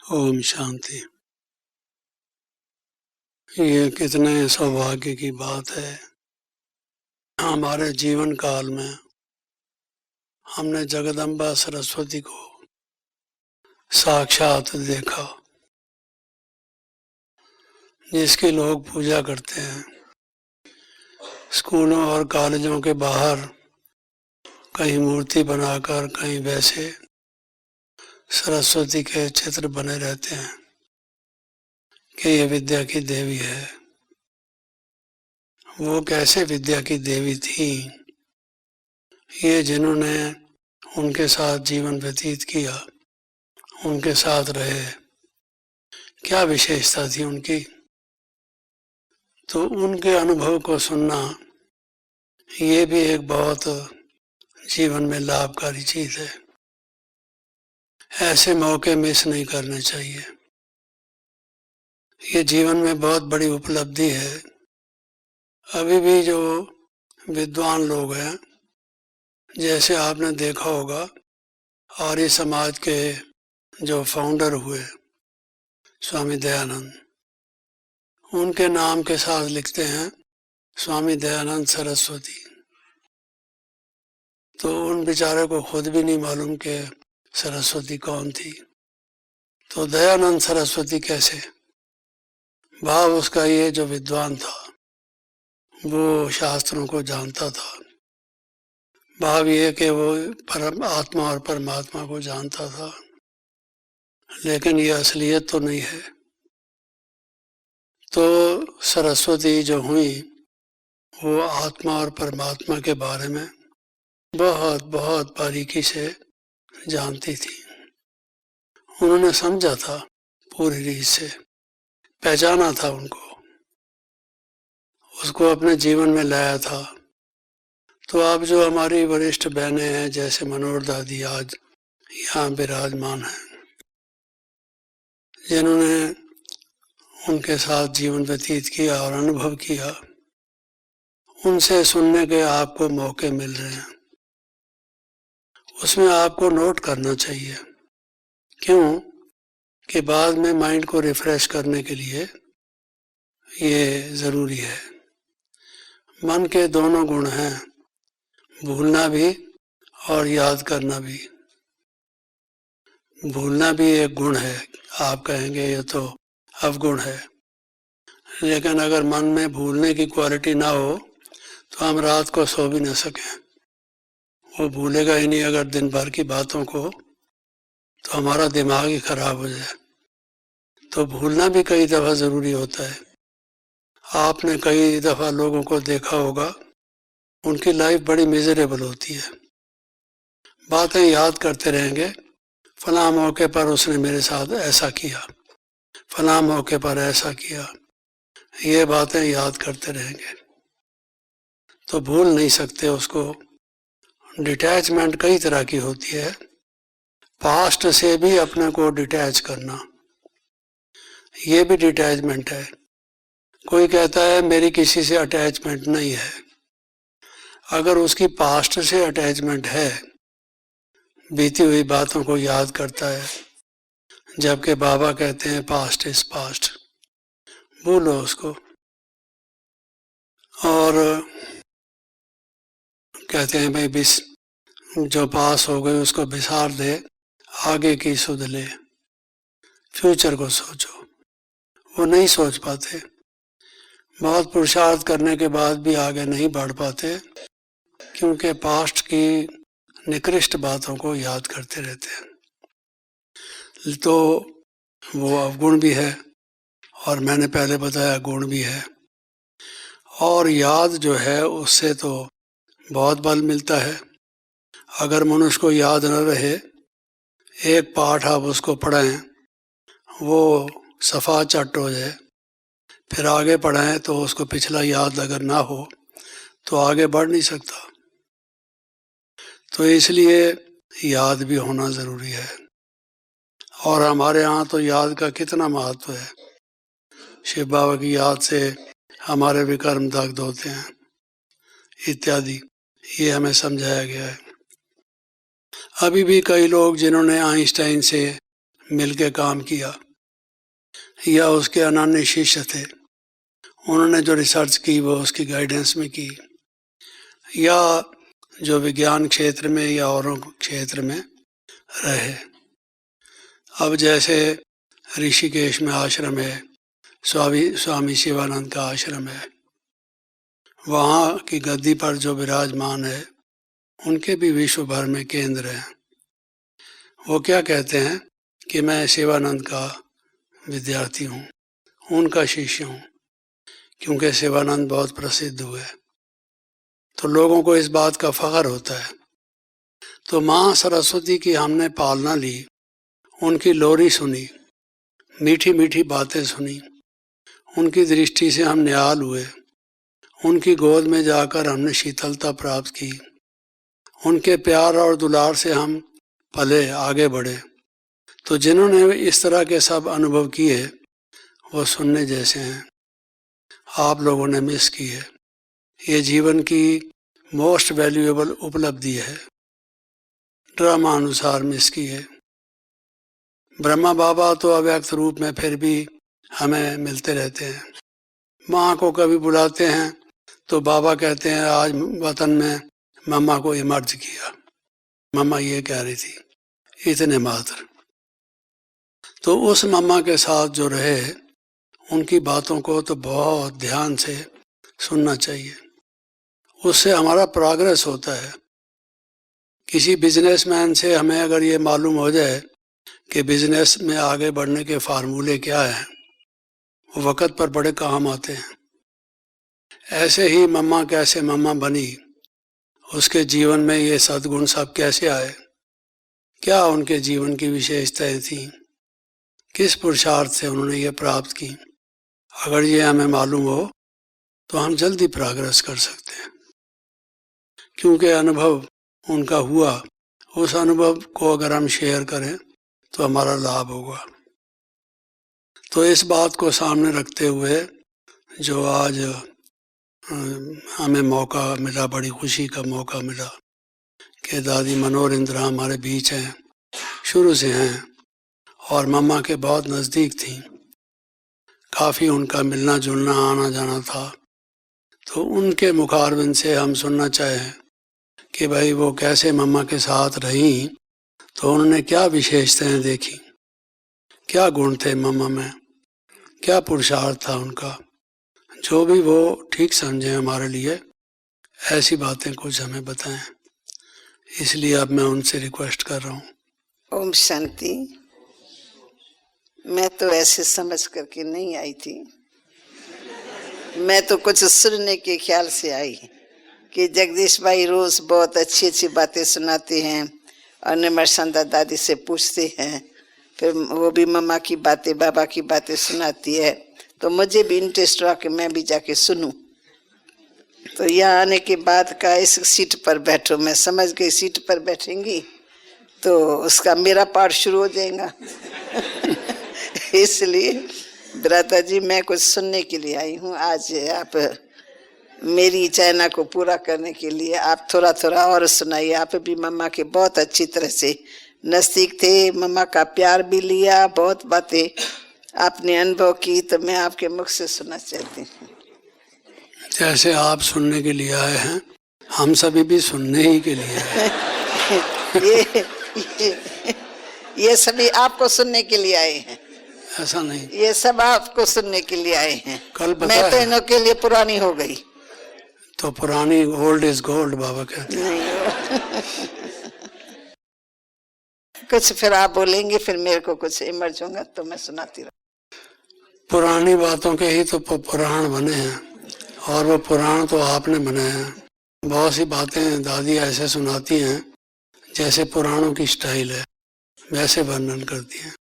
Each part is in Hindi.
ओम शांति। ये कितने सौभाग्य की बात है। हमारे जीवन काल में हमने जगदम्बा सरस्वती को साक्षात देखा, जिसकी लोग पूजा करते हैं। स्कूलों और कॉलेजों के बाहर कहीं मूर्ति बनाकर, कहीं वैसे सरस्वती के चित्र बने रहते हैं कि ये विद्या की देवी है। वो कैसे विद्या की देवी थी, ये जिन्होंने उनके साथ जीवन व्यतीत किया, उनके साथ रहे, क्या विशेषता थी उनकी। तो उनके अनुभव को सुनना ये भी एक बहुत जीवन में लाभकारी चीज है। ऐसे मौके मिस नहीं करने चाहिए। ये जीवन में बहुत बड़ी उपलब्धि है। अभी भी जो विद्वान लोग हैं, जैसे आपने देखा होगा आर्य समाज के जो फाउंडर हुए स्वामी दयानंद, उनके नाम के साथ लिखते हैं स्वामी दयानंद सरस्वती। तो उन बेचारे को खुद भी नहीं मालूम कि सरस्वती कौन थी। तो दयानंद सरस्वती कैसे? भाव उसका ये, जो विद्वान था वो शास्त्रों को जानता था। भाव ये कि वो परम आत्मा और परमात्मा को जानता था, लेकिन ये असलियत तो नहीं है। तो सरस्वती जो हुई वो आत्मा और परमात्मा के बारे में बहुत बहुत बारीकी से जानती थी। उन्होंने समझा था, पूरी रीत से पहचाना था उनको, उसको अपने जीवन में लाया था। तो अब जो हमारी वरिष्ठ बहनें हैं, जैसे मनोहर दादी आज यहाँ विराजमान हैं, जिन्होंने उनके साथ जीवन व्यतीत किया और अनुभव किया, उनसे सुनने के आपको मौके मिल रहे हैं। उसमें आपको नोट करना चाहिए। क्यों? कि बाद में माइंड को रिफ्रेश करने के लिए ये ज़रूरी है। मन के दोनों गुण हैं, भूलना भी और याद करना भी। भूलना भी एक गुण है। आप कहेंगे ये तो अवगुण है, लेकिन अगर मन में भूलने की क्वालिटी ना हो तो हम रात को सो भी न सकें। वो भूलेगा ही नहीं अगर दिन भर की बातों को, तो हमारा दिमाग ही खराब हो जाए। तो भूलना भी कई दफ़ा ज़रूरी होता है। आपने कई दफ़ा लोगों को देखा होगा, उनकी लाइफ बड़ी मिजरेबल होती है। बातें याद करते रहेंगे, फलां मौके पर उसने मेरे साथ ऐसा किया, फलां मौके पर ऐसा किया, ये बातें याद करते रहेंगे। तो भूल नहीं सकते उसको। डिटैचमेंट कई तरह की होती है। पास्ट से भी अपने को डिटैच करना, ये भी डिटैचमेंट है। कोई कहता है मेरी किसी से अटैचमेंट नहीं है। अगर उसकी पास्ट से अटैचमेंट है, बीती हुई बातों को याद करता है, जबकि बाबा कहते हैं पास्ट इज पास्ट, भूलो उसको। और कहते हैं भाई जो पास हो गए उसको बिसार दे, आगे की सुध ले, फ्यूचर को सोचो। वो नहीं सोच पाते, बहुत पुरुषार्थ करने के बाद भी आगे नहीं बढ़ पाते, क्योंकि पास्ट की निकृष्ट बातों को याद करते रहते हैं। तो वो अवगुण भी है, और मैंने पहले बताया गुण भी है। और याद जो है उससे तो बहुत बल मिलता है। अगर मनुष्य को याद न रहे, एक पाठ आप उसको पढ़ाएं, वो सफ़ा चट हो जाए, फिर आगे पढ़ाएं तो उसको पिछला याद अगर ना हो तो आगे बढ़ नहीं सकता। तो इसलिए याद भी होना ज़रूरी है। और हमारे यहाँ तो याद का कितना महत्व है। शिव बाबा की याद से हमारे विकर्म दग्ध होते हैं इत्यादि, ये हमें समझाया गया है। अभी भी कई लोग जिन्होंने आइंस्टाइन से मिल के काम किया, या उसके अनन्य शिष्य थे, उन्होंने जो रिसर्च की वो उसकी गाइडेंस में की, या जो विज्ञान क्षेत्र में या औरों क्षेत्र में रहे। अब जैसे ऋषिकेश में आश्रम है, स्वामी शिवानंद का आश्रम है, वहाँ की गद्दी पर जो विराजमान है उनके भी विश्व भर में केंद्र हैं। वो क्या कहते हैं कि मैं शिवानंद का विद्यार्थी हूँ, उनका शिष्य हूँ, क्योंकि शिवानंद बहुत प्रसिद्ध हुए, तो लोगों को इस बात का फख्र होता है। तो माँ सरस्वती की हमने पालना ली, उनकी लोरी सुनी, मीठी मीठी बातें सुनी, उनकी दृष्टि से हम निहाल हुए, उनकी गोद में जाकर हमने शीतलता प्राप्त की, उनके प्यार और दुलार से हम पले आगे बढ़े। तो जिन्होंने इस तरह के सब अनुभव किए वो सुनने जैसे हैं, आप लोगों ने मिस की है। ये जीवन की मोस्ट वैल्यूएबल उपलब्धि है, ड्रामा अनुसार मिस की है। ब्रह्मा बाबा तो अव्यक्त रूप में फिर भी हमें मिलते रहते हैं। माँ को कभी बुलाते हैं तो बाबा कहते हैं आज वतन में मम्मा को इमर्ज किया, मम्मा ये कह रही थी, इतने मात्र। तो उस मम्मा के साथ जो रहे उनकी बातों को तो बहुत ध्यान से सुनना चाहिए, उससे हमारा प्रोग्रेस होता है। किसी बिजनेसमैन से हमें अगर ये मालूम हो जाए कि बिजनेस में आगे बढ़ने के फार्मूले क्या हैं, वो वक़्त पर बड़े काम आते हैं। ऐसे ही मम्मा कैसे मम्मा बनी, उसके जीवन में ये सद्गुण सब कैसे आए, क्या उनके जीवन की विशेषताएं थीं, किस पुरुषार्थ से उन्होंने ये प्राप्त की, अगर ये हमें मालूम हो तो हम जल्दी प्रोग्रेस कर सकते हैं। क्योंकि अनुभव उनका हुआ, उस अनुभव को अगर हम शेयर करें तो हमारा लाभ होगा। तो इस बात को सामने रखते हुए जो आज हमें मौका मिला, बड़ी खुशी का मौका मिला कि दादी मनोहर इंदिरा हमारे बीच हैं, शुरू से हैं और मम्मा के बहुत नज़दीक थी, काफ़ी उनका मिलना जुलना आना जाना था। तो उनके मुखारबिंद से हम सुनना चाहें कि भाई वो कैसे मम्मा के साथ रहीं, तो उन्होंने क्या विशेषताएं देखी, क्या गुण थे मम्मा में, क्या पुरुषार्थ था उनका, जो भी वो ठीक समझें हमारे लिए, ऐसी बातें कुछ हमें बताएं। इसलिए अब मैं उनसे रिक्वेस्ट कर रहा हूँ। ओम शांति। मैं तो ऐसे समझ करके नहीं आई थी, मैं तो कुछ सुनने के ख्याल से आई कि जगदीश भाई रोज बहुत अच्छी अच्छी बातें सुनाते हैं और निमरसंदा दादी से पूछते हैं, फिर वो भी मम्मा की बातें बाबा की बातें सुनाती है, तो मुझे भी इंटरेस्ट हुआ कि मैं भी जाके सुनूं। तो यहाँ आने के बाद का इस सीट पर बैठो, मैं समझ गई सीट पर बैठेंगी तो उसका मेरा पार्ट शुरू हो जाएगा इसलिए भ्राता जी मैं कुछ सुनने के लिए आई हूँ। आज आप मेरी चाहना को पूरा करने के लिए आप थोड़ा थोड़ा और सुनाइए। आप भी मम्मा के बहुत अच्छी तरह से नज़दीक थे, मम्मा का प्यार भी लिया, बहुत बातें आपने अनुभव की, तो मैं आपके मुख से सुनना चाहती हूँ। जैसे आप सुनने के लिए आए हैं, हम सभी भी सुनने ही के लिए आए ये सभी आपको सुनने के लिए आए हैं, ऐसा नहीं, ये सब आपको सुनने के लिए आए हैं। कल मैं तो इनों के लिए पुरानी हो गई। तो पुरानी ओल्ड इज गोल्ड बाबा कहते हैं। कुछ फिर आप बोलेंगे, फिर मेरे को कुछ इमर्ज होगा तो मैं सुनाती रहूं। पुरानी बातों के ही तो पुराण बने हैं, और वो पुराण तो आपने बनाए हैं। बहुत सी बातें दादी ऐसे सुनाती हैं जैसे पुराणों की स्टाइल है, वैसे वर्णन करती हैं।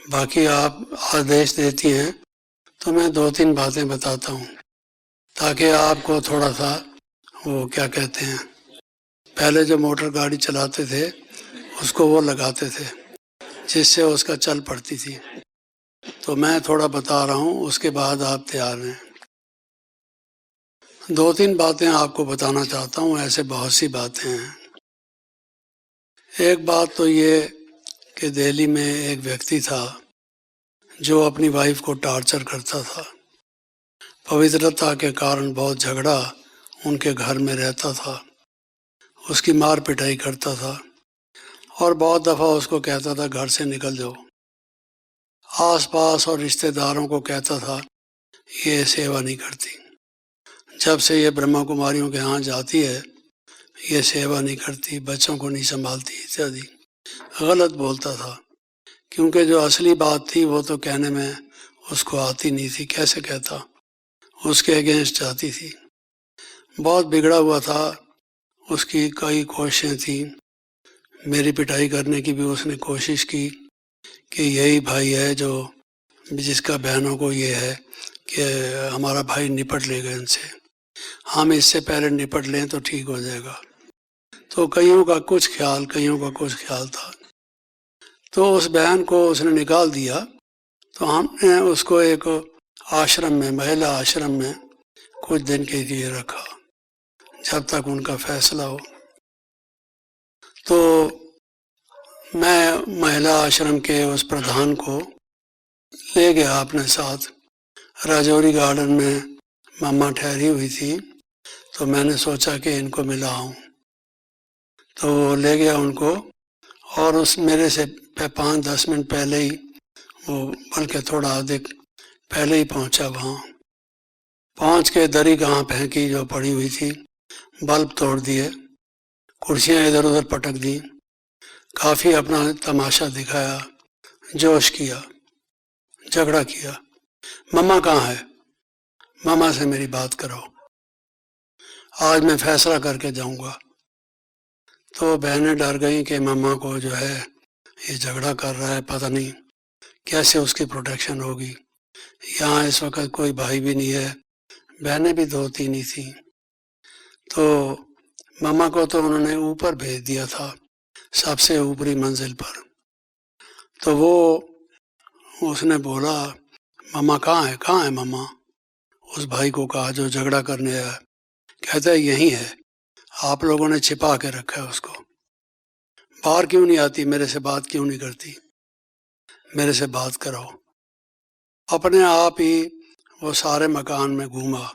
बाकी आप आदेश देती हैं तो मैं 2-3 बातें बताता हूँ, ताकि आपको थोड़ा सा वो क्या कहते हैं, पहले जो मोटर गाड़ी चलाते थे उसको वो लगाते थे जिससे उसका चल पड़ती थी। तो मैं थोड़ा बता रहा हूँ, उसके बाद आप तैयार हैं। 2-3 बातें आपको बताना चाहता हूँ, ऐसे बहुत सी बातें हैं। एक बात तो ये कि दिल्ली में एक व्यक्ति था जो अपनी वाइफ को टॉर्चर करता था। पवित्रता के कारण बहुत झगड़ा उनके घर में रहता था, उसकी मार पिटाई करता था और बहुत दफ़ा उसको कहता था घर से निकल जाओ। आसपास और रिश्तेदारों को कहता था ये सेवा नहीं करती, जब से ये ब्रह्मा कुमारियों के यहाँ जाती है ये सेवा नहीं करती, बच्चों को नहीं संभालती इत्यादि गलत बोलता था, क्योंकि जो असली बात थी वो तो कहने में उसको आती नहीं थी। कैसे कहता, उसके अगेंस्ट जाती थी। बहुत बिगड़ा हुआ था, उसकी कई कोशिशें थी, मेरी पिटाई करने की भी उसने कोशिश की कि यही भाई है जो जिसका बहनों को ये है कि हमारा भाई निपट लेगा इनसे, हम इससे पहले निपट लें तो ठीक हो जाएगा। तो कईयों का कुछ ख्याल, कईयों का कुछ ख्याल था। तो उस बहन को उसने निकाल दिया, तो हमने उसको एक आश्रम में, महिला आश्रम में कुछ दिन के लिए रखा जब तक उनका फैसला हो। तो मैं महिला आश्रम के उस प्रधान को ले गया अपने साथ। राजौरी गार्डन में मम्मा ठहरी हुई थी, तो मैंने सोचा कि इनको मिलाऊं, तो ले गया उनको। और उस मेरे से 5-10 मिनट पहले ही वो, बल्कि थोड़ा अधिक पहले ही पहुंचा वहाँ। पहुंच के दरी कहाँ फेंकी जो पड़ी हुई थी, बल्ब तोड़ दिए, कुर्सियाँ इधर उधर पटक दी, काफ़ी अपना तमाशा दिखाया, जोश किया, झगड़ा किया। मम्मा कहाँ है, मम्मा से मेरी बात करो, आज मैं फैसला करके जाऊंगा। तो बहनें डर गई कि मम्मा को जो है ये झगड़ा कर रहा है, पता नहीं कैसे उसकी प्रोटेक्शन होगी। यहाँ इस वक्त कोई भाई भी नहीं है, बहनें भी 2-3 ही थी। तो मम्मा को तो उन्होंने ऊपर भेज दिया था, सबसे ऊपरी मंजिल पर। तो वो उसने बोला मम्मा कहाँ है, कहाँ है मम्मा। उस भाई को कहा जो झगड़ा करने आया, कहता है यहीं है, आप लोगों ने छिपा के रखा है उसको, बाहर क्यों नहीं आती, मेरे से बात क्यों नहीं करती, मेरे से बात कराओ। अपने आप ही वो सारे मकान में घूमा,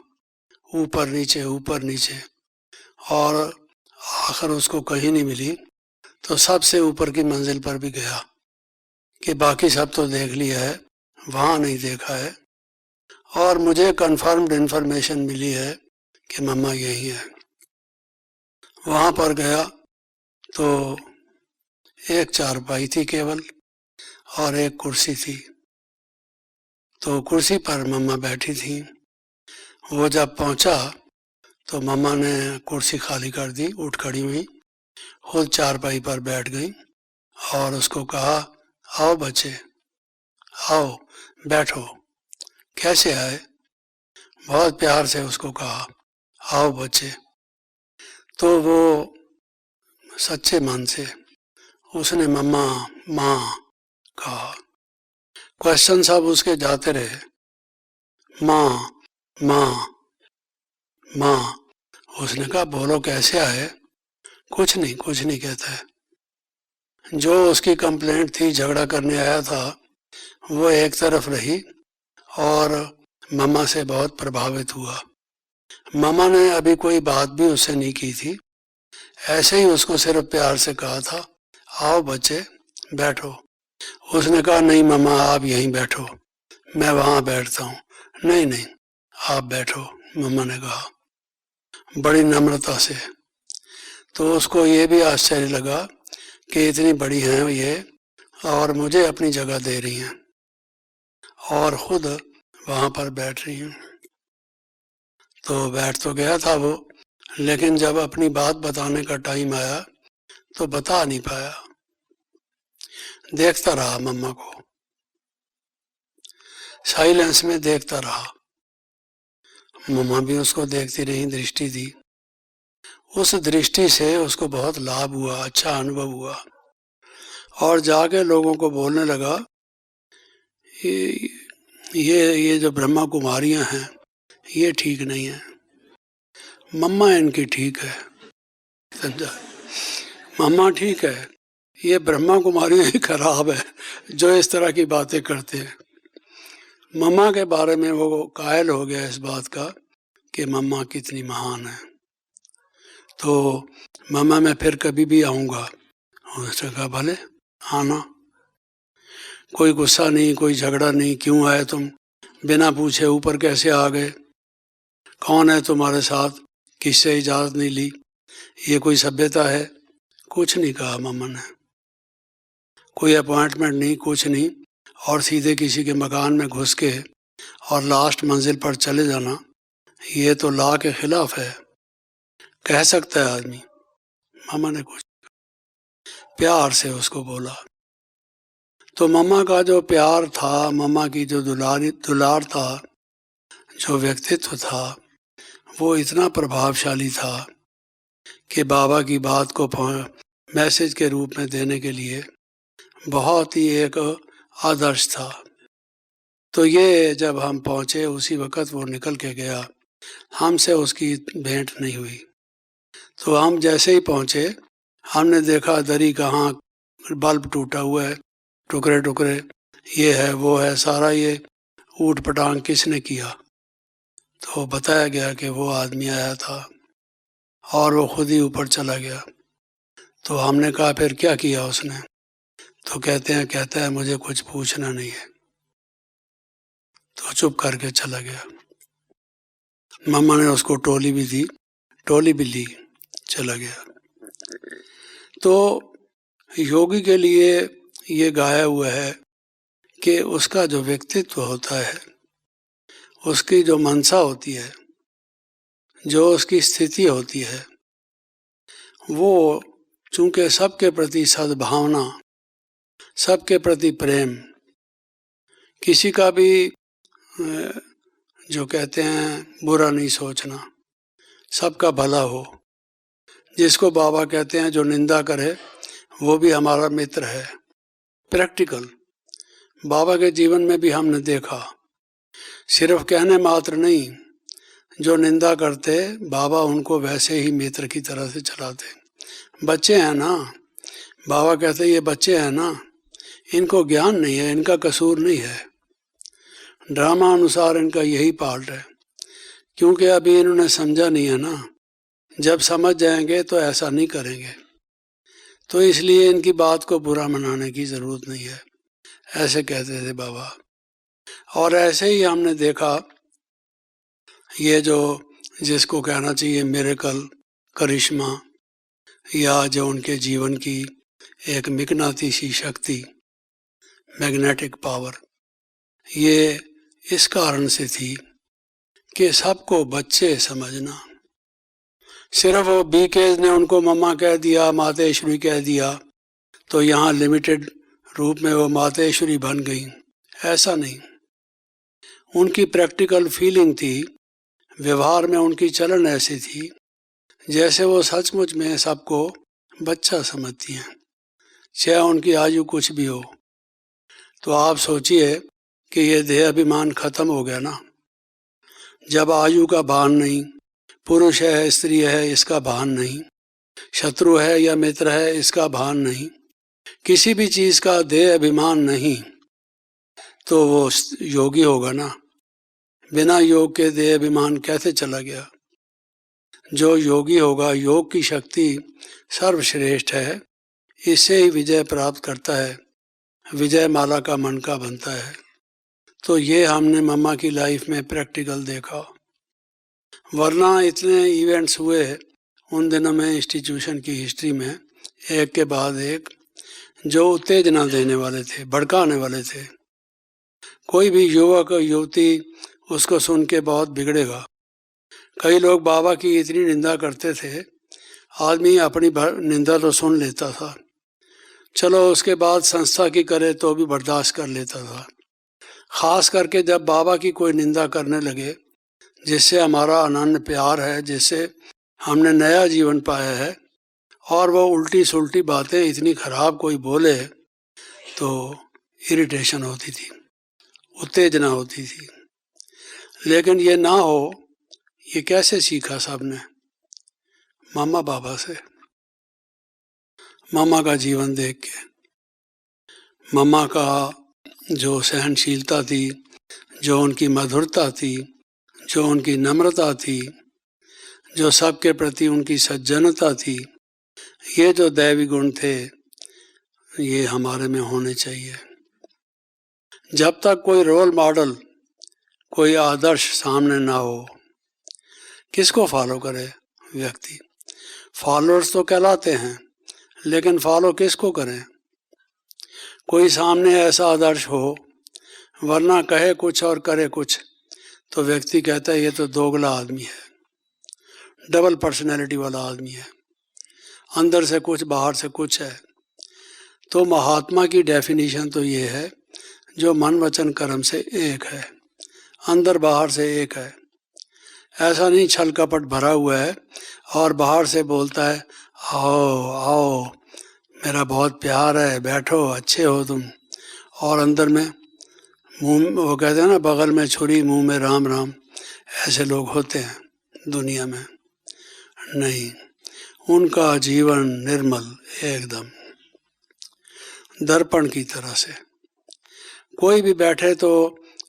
ऊपर नीचे ऊपर नीचे, और आखिर उसको कहीं नहीं मिली। तो सबसे ऊपर की मंजिल पर भी गया कि बाकी सब तो देख लिया है, वहाँ नहीं देखा है। और मुझे कंफर्म्ड इन्फॉर्मेशन मिली है कि मम्मा यही है। वहाँ पर गया तो एक चारपाई थी केवल और एक कुर्सी थी। तो कुर्सी पर मम्मा बैठी थी। वो जब पहुंचा तो मम्मा ने कुर्सी खाली कर दी, उठ खड़ी हुई, खुद चारपाई पर बैठ गई और उसको कहा आओ बच्चे, आओ बैठो। कैसे आए, बहुत प्यार से उसको कहा आओ बच्चे। तो वो सच्चे मन से उसने मम्मा माँ कहा। क्वेश्चन सब उसके जाते रहे, माँ माँ माँ। उसने कहा बोलो कैसे आए, कुछ नहीं कहता है। जो उसकी कंप्लेंट थी, झगड़ा करने आया था, वो एक तरफ रही और मम्मा से बहुत प्रभावित हुआ। मम्मा ने अभी कोई बात भी उससे नहीं की थी, ऐसे ही उसको सिर्फ प्यार से कहा था आओ बच्चे बैठो। उसने कहा नहीं मम्मा आप यहीं बैठो, मैं वहाँ बैठता हूँ। नहीं नहीं आप बैठो, मम्मा ने कहा बड़ी नम्रता से। तो उसको ये भी आश्चर्य लगा कि इतनी बड़ी हैं ये और मुझे अपनी जगह दे रही हैं और खुद वहाँ पर बैठ रही हैं। तो बैठ तो गया था वो, लेकिन जब अपनी बात बताने का टाइम आया तो बता नहीं पाया। देखता रहा मम्मा को, साइलेंस में देखता रहा। मम्मा भी उसको देखती रही, दृष्टि दी। उस दृष्टि से उसको बहुत लाभ हुआ, अच्छा अनुभव हुआ और जाके लोगों को बोलने लगा ये जो ब्रह्मा कुमारियां हैं ये ठीक नहीं है, मम्मा इनकी ठीक है। समझा, मम्मा ठीक है, ये ब्रह्मा कुमारी ही खराब है जो इस तरह की बातें करते हैं। मम्मा के बारे में वो कायल हो गया इस बात का कि मम्मा कितनी महान है। तो मम्मा मैं फिर कभी भी आऊँगा। उसने कहा भले आना, कोई गुस्सा नहीं, कोई झगड़ा नहीं। क्यों आए तुम? बिना पूछे ऊपर कैसे आ गए? कौन है तुम्हारे साथ? किससे इजाज़त नहीं ली? ये कोई सभ्यता है? कुछ नहीं कहा मम्मा ने। कोई अपॉइंटमेंट नहीं, कुछ नहीं, और सीधे किसी के मकान में घुस के और लास्ट मंजिल पर चले जाना, ये तो लॉ के खिलाफ है। कह सकता है आदमी। मम्मा ने कुछ प्यार से उसको बोला। तो मम्मा का जो प्यार था, मम्मा की जो दुलार था, जो व्यक्तित्व था, वो इतना प्रभावशाली था कि बाबा की बात को मैसेज के रूप में देने के लिए बहुत ही एक आदर्श था। तो ये जब हम पहुँचे उसी वक़्त वो निकल के गया, हमसे उसकी भेंट नहीं हुई। तो हम जैसे ही पहुँचे हमने देखा दरी कहाँ, बल्ब टूटा हुआ है, टुकड़े टुकड़े, ये है वो है, सारा ये ऊट पटांग किसने किया? तो बताया गया कि वो आदमी आया था और वो खुद ही ऊपर चला गया। तो हमने कहा फिर क्या किया उसने? तो कहता है मुझे कुछ पूछना नहीं है। तो चुप करके चला गया। मम्मा ने उसको टोली भी दी, टोली भी ली, चला गया। तो योगी के लिए ये गाया हुआ है कि उसका जो व्यक्तित्व होता है, उसकी जो मनसा होती है, जो उसकी स्थिति होती है, वो चूँकि सबके प्रति सद्भावना, सबके प्रति प्रेम, किसी का भी जो कहते हैं बुरा नहीं सोचना, सबका भला हो। जिसको बाबा कहते हैं जो निंदा करे वो भी हमारा मित्र है। प्रैक्टिकल बाबा के जीवन में भी हमने देखा, सिर्फ कहने मात्र नहीं, जो निंदा करते बाबा उनको वैसे ही मित्र की तरह से चलाते। बच्चे हैं ना, बाबा कहते ये बच्चे हैं ना, इनको ज्ञान नहीं है, इनका कसूर नहीं है, ड्रामा अनुसार इनका यही पार्ट है, क्योंकि अभी इन्होंने समझा नहीं है ना। जब समझ जाएंगे तो ऐसा नहीं करेंगे। तो इसलिए इनकी बात को बुरा मनाने की ज़रूरत नहीं है, ऐसे कहते थे बाबा। और ऐसे ही हमने देखा ये जो जिसको कहना चाहिए मिरेकल, करिश्मा, या जो उनके जीवन की एक मिकनातीसी शक्ति, मैग्नेटिक पावर, ये इस कारण से थी कि सबको बच्चे समझना। सिर्फ वो बीकेज ने उनको मम्मा कह दिया, मातेश्वरी कह दिया, तो यहाँ लिमिटेड रूप में वो मातेश्वरी बन गई, ऐसा नहीं। उनकी प्रैक्टिकल फीलिंग थी, व्यवहार में उनकी चलन ऐसी थी जैसे वो सचमुच में सबको बच्चा समझती हैं, चाहे उनकी आयु कुछ भी हो। तो आप सोचिए कि ये देह अभिमान खत्म हो गया ना। जब आयु का भान नहीं, पुरुष है स्त्री है इसका भान नहीं, शत्रु है या मित्र है इसका भान नहीं, किसी भी चीज़ का देह अभिमान नहीं, तो वो योगी होगा ना। बिना योग के देह अभिमान कैसे चला गया? जो योगी होगा, योग की शक्ति सर्वश्रेष्ठ है, इससे ही विजय प्राप्त करता है, विजय माला का मनका बनता है। तो ये हमने मम्मा की लाइफ में प्रैक्टिकल देखा। वरना इतने इवेंट्स हुए उन दिनों में इंस्टीट्यूशन की हिस्ट्री में, एक के बाद एक, जो उत्तेजना देने वाले थे, भड़काने वाले थे। कोई भी युवक युवती उसको सुन के बहुत बिगड़ेगा। कई लोग बाबा की इतनी निंदा करते थे, आदमी अपनी निंदा तो सुन लेता था, चलो उसके बाद संस्था की करे तो भी बर्दाश्त कर लेता था। खास करके जब बाबा की कोई निंदा करने लगे, जिससे हमारा अनन्य प्यार है, जिससे हमने नया जीवन पाया है, और वो उल्टी सुल्टी बातें इतनी खराब कोई बोले तो इरिटेशन होती थी, उत्तेजना होती थी। लेकिन ये ना हो, ये कैसे सीखा सबने? मामा बाबा से। मम्मा का जीवन देख के। मम्मा का जो सहनशीलता थी, जो उनकी मधुरता थी, जो उनकी नम्रता थी, जो सबके प्रति उनकी सज्जनता थी, ये जो दैवी गुण थे ये हमारे में होने चाहिए। जब तक कोई रोल मॉडल, कोई आदर्श सामने ना हो, किसको फॉलो करे व्यक्ति? फॉलोअर्स तो कहलाते हैं, लेकिन फॉलो किसको करें? कोई सामने ऐसा आदर्श हो, वरना कहे कुछ और करे कुछ, तो व्यक्ति कहता है ये तो दोगला आदमी है, डबल पर्सनैलिटी वाला आदमी है, अंदर से कुछ बाहर से कुछ है। तो महात्मा की डेफिनेशन तो ये है, जो मन वचन कर्म से एक है, अंदर बाहर से एक है। ऐसा नहीं छल कपट भरा हुआ है और बाहर से बोलता है आओ आओ मेरा बहुत प्यार है, बैठो, अच्छे हो तुम, और अंदर में मुंह, वो कहते हैं ना, बगल में छुरी मुंह में राम राम। ऐसे लोग होते हैं दुनिया में। नहीं, उनका जीवन निर्मल, एकदम दर्पण की तरह से। कोई भी बैठे तो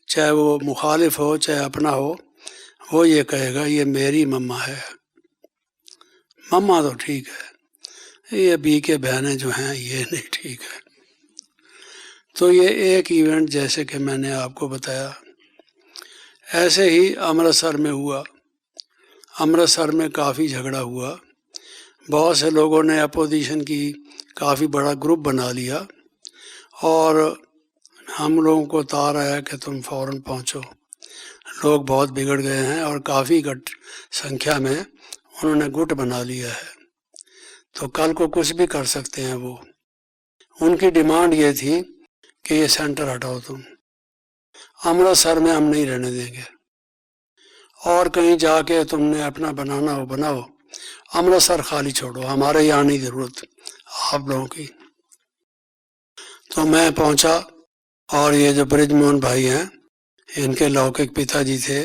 चाहे वो मुखालिफ हो चाहे अपना हो, वो ये कहेगा ये मेरी मम्मा है। मम्मा तो ठीक है, ये बी के बहनें जो हैं ये नहीं ठीक है। तो ये एक इवेंट जैसे कि मैंने आपको बताया, ऐसे ही अमृतसर में हुआ। अमृतसर में काफ़ी झगड़ा हुआ, बहुत से लोगों ने अपोजिशन की काफ़ी बड़ा ग्रुप बना लिया और हम लोगों को तार आया कि तुम फ़ौरन पहुंचो, लोग बहुत बिगड़ गए हैं और काफ़ी संख्या में उन्होंने गुट बना लिया है, तो कल को कुछ भी कर सकते हैं वो। उनकी डिमांड ये थी कि ये सेंटर हटाओ तुम, अमृतसर में हम नहीं रहने देंगे, और कहीं जाके तुमने अपना बनाना हो बनाओ, अमृतसर खाली छोड़ो, हमारे यहाँ नहीं ज़रूरत आप लोगों की। तो मैं पहुंचा और ये जो ब्रिजमोहन भाई हैं, इनके लौकिक पिताजी थे,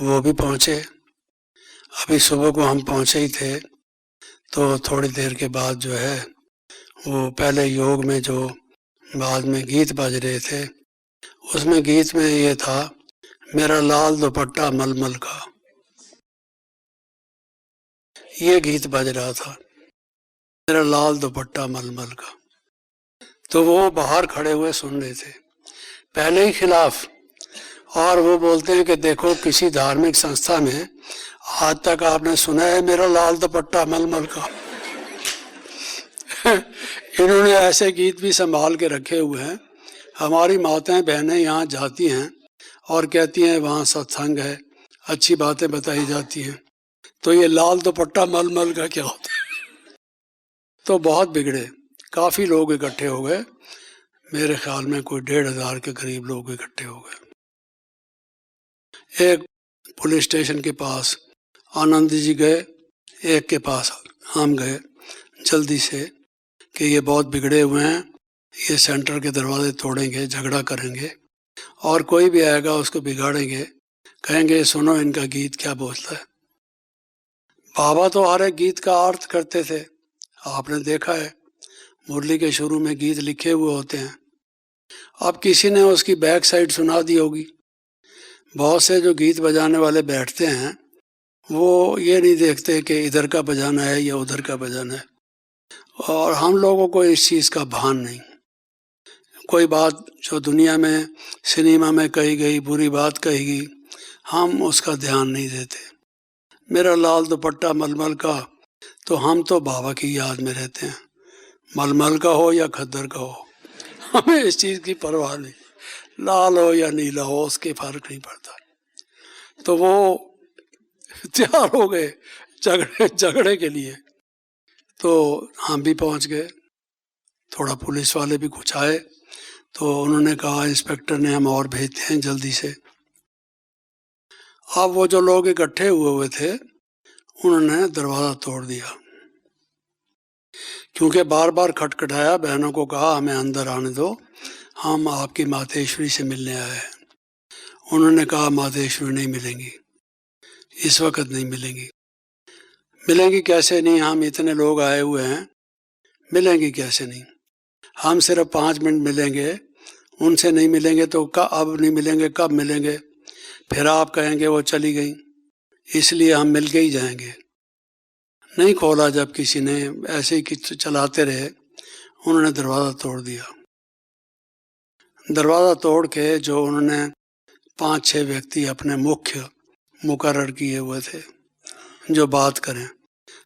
वो भी पहुंचे। अभी सुबह को हम पहुंचे ही थे, तो थोड़ी देर के बाद जो है वो पहले योग में जो बाद में गीत बज रहे थे, उसमें गीत में ये था, मेरा लाल दुपट्टा मलमल का, ये गीत बज रहा था, मेरा लाल दुपट्टा मलमल का। तो वो बाहर खड़े हुए सुन रहे थे, पहले ही खिलाफ, और वो बोलते हैं कि देखो किसी धार्मिक संस्था में आज तक आपने सुना है मेरा लाल दुपट्टा मलमल का? इन्होंने ऐसे गीत भी संभाल के रखे हुए हैं। हमारी माताएं बहनें यहाँ जाती हैं और कहती हैं वहाँ सत्संग है, अच्छी बातें बताई जाती हैं, तो ये लाल दुपट्टा मलमल का क्या होता है? तो बहुत बिगड़े, काफ़ी लोग इकट्ठे हो गए, मेरे ख्याल में कोई 1500 के करीब लोग इकट्ठे हो गए। एक पुलिस स्टेशन के पास आनंद जी गए, एक के पास हम गए जल्दी से कि ये बहुत बिगड़े हुए हैं, ये सेंटर के दरवाजे तोड़ेंगे, झगड़ा करेंगे, और कोई भी आएगा उसको बिगाड़ेंगे, कहेंगे सुनो इनका गीत क्या बोलता है। बाबा तो हर एक गीत का अर्थ करते थे, आपने देखा है, मुरली के शुरू में गीत लिखे हुए होते हैं। अब किसी ने उसकी बैक साइड सुना दी होगी। बहुत से जो गीत बजाने वाले बैठते हैं वो ये नहीं देखते कि इधर का बजाना है या उधर का बजाना है, और हम लोगों को इस चीज़ का भान नहीं। कोई बात जो दुनिया में सिनेमा में कही गई, बुरी बात कही गई, हम उसका ध्यान नहीं देते। मेरा लाल दुपट्टा मलमल का, तो हम तो बाबा की याद में रहते हैं, मलमल का हो या खद्दर का हो, हमें इस चीज़ की परवाह नहीं, लाल हो या नीला हो उसके फर्क नहीं पड़ता। तो वो तैयार हो गए झगड़े के लिए, तो हम भी पहुंच गए। थोड़ा पुलिस वाले भी कुछ आए, तो उन्होंने कहा इंस्पेक्टर ने हम और भेजते हैं जल्दी से। अब वो जो लोग इकट्ठे हुए थे उन्होंने दरवाज़ा तोड़ दिया, क्योंकि बार बार खटखटाया, बहनों को कहा हमें अंदर आने दो, हम आपकी मातेश्वरी से मिलने आए हैं। उन्होंने कहा मातेश्वरी नहीं मिलेंगी, इस वक्त नहीं मिलेंगी। मिलेंगी कैसे नहीं, हम इतने लोग आए हुए हैं, मिलेंगी कैसे नहीं। हम सिर्फ 5 मिनट मिलेंगे, उनसे नहीं मिलेंगे तो अब नहीं मिलेंगे, कब मिलेंगे? फिर आप कहेंगे वो चली गई, इसलिए हम मिल के ही जाएंगे। नहीं खोला जब किसी ने, ऐसे ही चलाते रहे, उन्होंने दरवाज़ा तोड़ दिया। दरवाज़ा तोड़ के जो उन्होंने 5-6 व्यक्ति अपने मुख्य मुकर्रर किए हुए थे जो बात करें,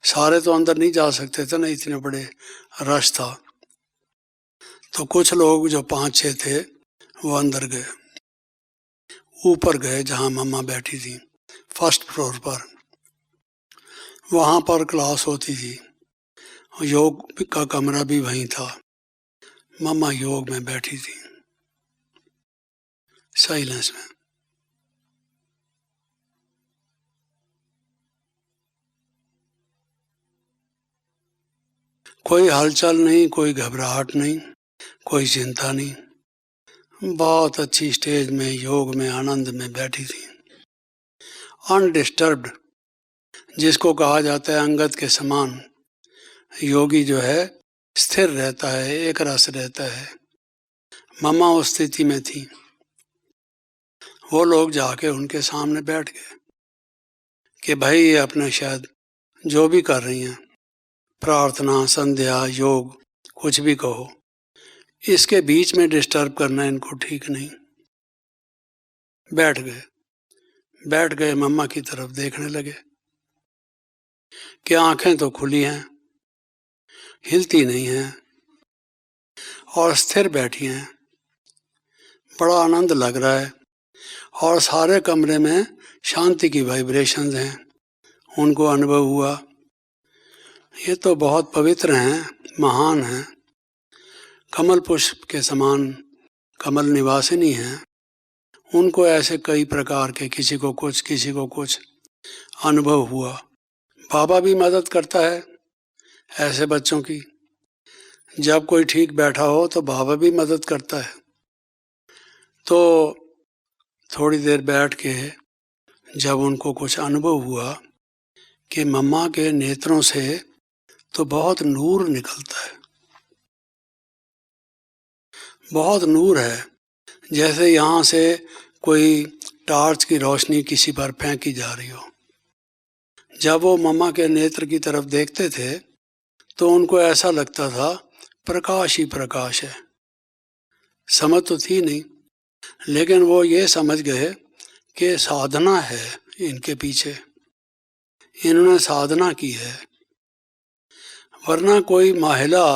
सारे तो अंदर नहीं जा सकते थे ना, इतने बड़े रश था। तो कुछ लोग जो 5-6 थे वो अंदर गए, ऊपर गए जहाँ मम्मा बैठी थी, फर्स्ट फ्लोर पर। वहाँ पर क्लास होती थी, योग का कमरा भी वहीं था। मम्मा योग में बैठी थी, साइलेंस में। कोई हलचल नहीं, कोई घबराहट नहीं, कोई चिंता नहीं। बहुत अच्छी स्टेज में योग में आनंद में बैठी थी, अनडिस्टर्ब्ड, जिसको कहा जाता है अंगद के समान। योगी जो है स्थिर रहता है, एक रस रहता है। मम्मा उस स्थिति में थी। वो लोग जाके उनके सामने बैठ गए कि भाई ये अपने शायद जो भी कर रही हैं, प्रार्थना, संध्या, योग, कुछ भी कहो, इसके बीच में डिस्टर्ब करना इनको ठीक नहीं। बैठ गए मम्मा की तरफ देखने लगे कि आंखें तो खुली हैं, हिलती नहीं हैं और स्थिर बैठी हैं। बड़ा आनंद लग रहा है और सारे कमरे में शांति की वाइब्रेशंस हैं, उनको अनुभव हुआ। ये तो बहुत पवित्र हैं, महान हैं, कमल पुष्प के समान कमल निवासिनी हैं। उनको ऐसे कई प्रकार के, किसी को कुछ अनुभव हुआ। बाबा भी मदद करता है ऐसे बच्चों की। जब कोई ठीक बैठा हो तो बाबा भी मदद करता है। तो थोड़ी देर बैठ के जब उनको कुछ अनुभव हुआ कि मम्मा के नेत्रों से तो बहुत नूर निकलता है, बहुत नूर है, जैसे यहाँ से कोई टार्च की रोशनी किसी पर फेंकी जा रही हो। जब वो मम्मा के नेत्र की तरफ देखते थे तो उनको ऐसा लगता था प्रकाश ही प्रकाश है। समझ तो थी नहीं, लेकिन वो ये समझ गए कि साधना है इनके पीछे, इन्होंने साधना की है। वरना कोई महिला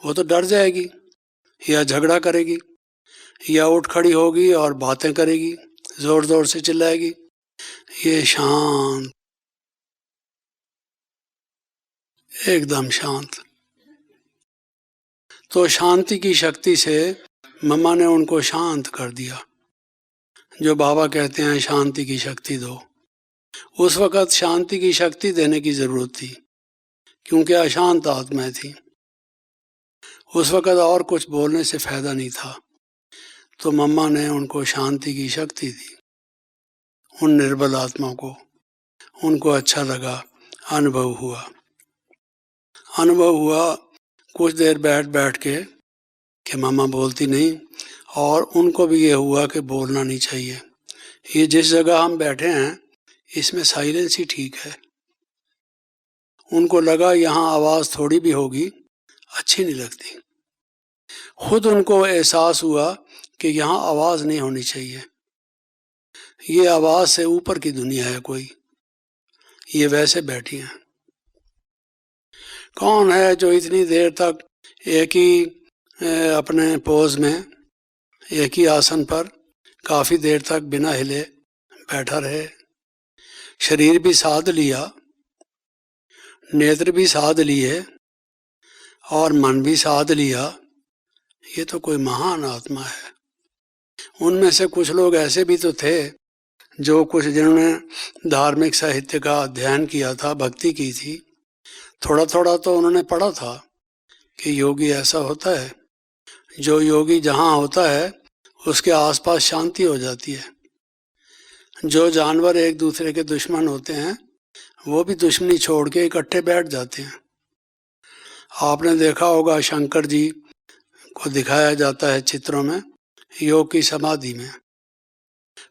वो तो डर जाएगी या झगड़ा करेगी या उठ खड़ी होगी और बातें करेगी, जोर जोर से चिल्लाएगी। ये शांत, एकदम शांत। तो शांति की शक्ति से मम्मा ने उनको शांत कर दिया। जो बाबा कहते हैं शांति की शक्ति दो, उस वक़्त शांति की शक्ति देने की जरूरत थी, क्योंकि अशांत आत्माएं थी। उस वक़्त और कुछ बोलने से फायदा नहीं था। तो मम्मा ने उनको शांति की शक्ति दी, उन निर्बल आत्माओं को। उनको अच्छा लगा, अनुभव हुआ कुछ देर बैठ के कि मम्मा बोलती नहीं, और उनको भी ये हुआ कि बोलना नहीं चाहिए। ये जिस जगह हम बैठे हैं इसमें साइलेंस ही ठीक है। उनको लगा यहाँ आवाज़ थोड़ी भी होगी अच्छी नहीं लगती। खुद उनको एहसास हुआ कि यहाँ आवाज़ नहीं होनी चाहिए, ये आवाज़ से ऊपर की दुनिया है कोई। ये वैसे बैठी हैं। कौन है जो इतनी देर तक एक ही अपने पोज में, एक ही आसन पर काफ़ी देर तक बिना हिले बैठा रहे? शरीर भी साध लिया, नेत्र भी साध लिए और मन भी साध लिया। ये तो कोई महान आत्मा है। उनमें से कुछ लोग ऐसे भी तो थे जो जिन्होंने धार्मिक साहित्य का अध्ययन किया था, भक्ति की थी, थोड़ा थोड़ा तो उन्होंने पढ़ा था कि योगी ऐसा होता है। जो योगी जहाँ होता है उसके आसपास शांति हो जाती है। जो जानवर एक दूसरे के दुश्मन होते हैं वो भी दुश्मनी छोड़ के इकट्ठे बैठ जाते हैं। आपने देखा होगा शंकर जी को दिखाया जाता है चित्रों में योग की समाधि में,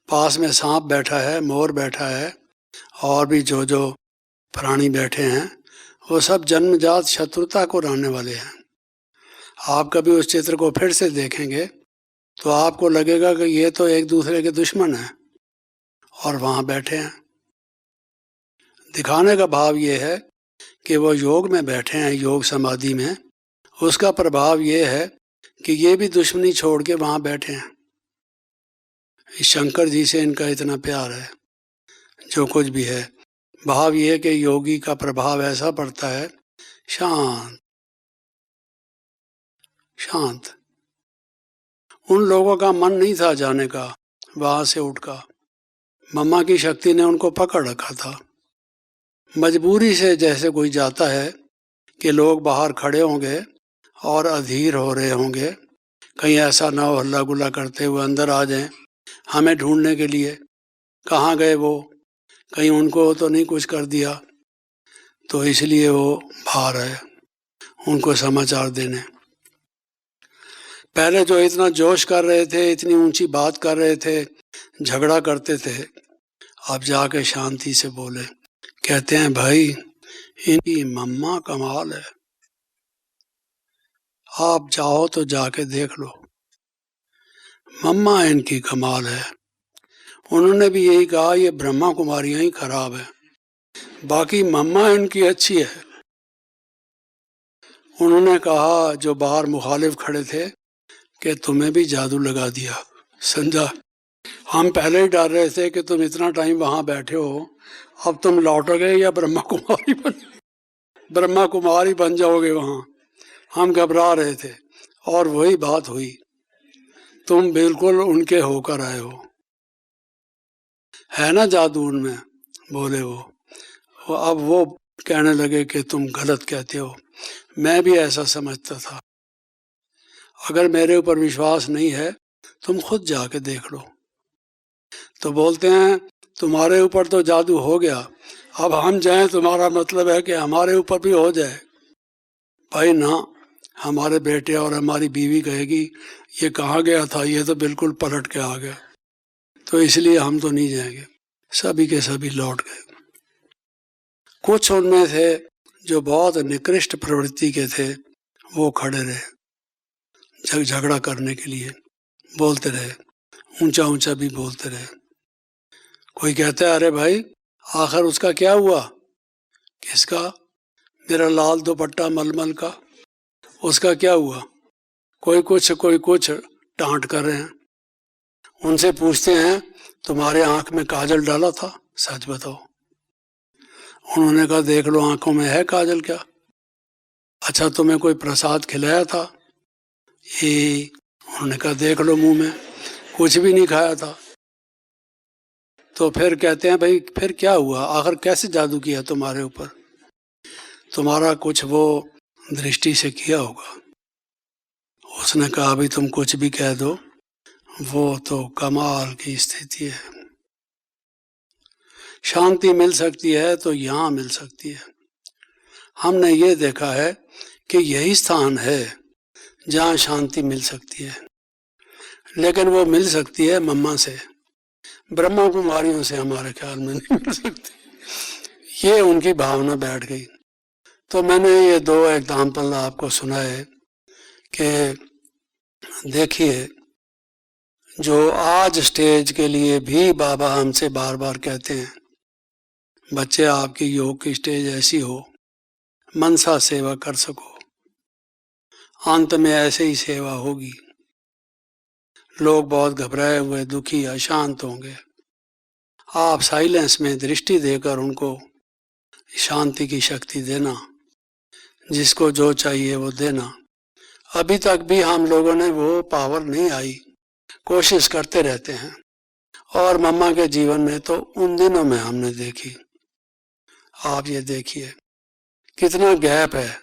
पास में सांप बैठा है, मोर बैठा है, और भी जो जो प्राणी बैठे हैं वो सब जन्मजात शत्रुता को रहने वाले हैं। आप कभी उस चित्र को फिर से देखेंगे तो आपको लगेगा कि ये तो एक दूसरे के दुश्मन हैं और वहाँ बैठे हैं। दिखाने का भाव ये है कि वो योग में बैठे हैं, योग समाधि में। उसका प्रभाव ये है कि ये भी दुश्मनी छोड़ के वहाँ बैठे हैं। इस शंकर जी से इनका इतना प्यार है, जो कुछ भी है। भाव ये है कि योगी का प्रभाव ऐसा पड़ता है, शांत शांत। उन लोगों का मन नहीं था जाने का वहां से उठ का। मम्मा की शक्ति ने उनको पकड़ रखा था। मजबूरी से जैसे कोई जाता है कि लोग बाहर खड़े होंगे और अधीर हो रहे होंगे, कहीं ऐसा ना हो हल्ला गुल्ला करते हुए अंदर आ जाएं हमें ढूंढने के लिए, कहाँ गए वो, कहीं उनको तो नहीं कुछ कर दिया, तो इसलिए वो बाहर आए उनको समाचार देने। पहले जो इतना जोश कर रहे थे, इतनी ऊंची बात कर रहे थे, झगड़ा करते थे, अब जाके शांति से बोले। कहते हैं भाई इनकी मम्मा कमाल है, आप जाओ तो जाके देख लो, मम्मा इनकी कमाल है। उन्होंने भी यही कहा ये ब्रह्मा कुमारियां ही खराब है, बाकी मम्मा इनकी अच्छी है। उन्होंने कहा जो बाहर मुखालिफ खड़े थे कि तुम्हें भी जादू लगा दिया, समझा। हम पहले ही डर रहे थे कि तुम इतना टाइम वहां बैठे हो, अब तुम लौटोगे या ब्रह्मा कुमारी बन जाओगे वहां। हम घबरा रहे थे और वही बात हुई, तुम बिल्कुल उनके होकर आए हो। है ना जादू उनमें, बोले वो। अब वो कहने लगे कि तुम गलत कहते हो, मैं भी ऐसा समझता था, अगर मेरे ऊपर विश्वास नहीं है तुम खुद जाके देख लो। तो बोलते हैं तुम्हारे ऊपर तो जादू हो गया, अब हम जाएं तुम्हारा मतलब है कि हमारे ऊपर भी हो जाए। भाई ना, हमारे बेटे और हमारी बीवी कहेगी ये कहाँ गया था, ये तो बिल्कुल पलट के आ गया, तो इसलिए हम तो नहीं जाएंगे। सभी के सभी लौट गए। कुछ उनमें थे जो बहुत निकृष्ट प्रवृत्ति के थे, वो खड़े रहे झगड़ा करने के लिए, बोलते रहे, ऊंचा ऊंचा भी बोलते रहे। कोई कहता है अरे भाई आखिर उसका क्या हुआ, किसका, मेरा लाल दुपट्टा मलमल का, उसका क्या हुआ। कोई कुछ डांट कर रहे हैं। उनसे पूछते हैं तुम्हारे आंख में काजल डाला था, सच बताओ। उन्होंने कहा देख लो आंखों में है काजल क्या। अच्छा तुम्हें कोई प्रसाद खिलाया था, ये उन्होंने कहा देख लो मुंह में कुछ भी नहीं खाया था। तो फिर कहते हैं भाई फिर क्या हुआ, आखिर कैसे जादू किया तुम्हारे ऊपर, तुम्हारा कुछ वो दृष्टि से किया होगा। उसने कहा अभी तुम कुछ भी कह दो, वो तो कमाल की स्थिति है। शांति मिल सकती है तो यहाँ मिल सकती है। हमने ये देखा है कि यही स्थान है जहाँ शांति मिल सकती है, लेकिन वो मिल सकती है मम्मा से, ब्रह्मा कुमारियों से हमारे ख्याल में नहीं मिल सकती। ये उनकी भावना बैठ गई। तो मैंने ये दो एग्जाम्पल आपको सुनाए कि देखिए जो आज स्टेज के लिए भी बाबा हमसे बार बार कहते हैं बच्चे आपकी योग की स्टेज ऐसी हो मनसा सेवा कर सको, अंत में ऐसे ही सेवा होगी। लोग बहुत घबराए हुए, दुखी, अशांत होंगे। आप साइलेंस में दृष्टि देकर उनको शांति की शक्ति देना, जिसको जो चाहिए वो देना। अभी तक भी हम लोगों ने वो पावर नहीं आई, कोशिश करते रहते हैं। और मम्मा के जीवन में तो उन दिनों में हमने देखी। आप ये देखिए कितना गैप है।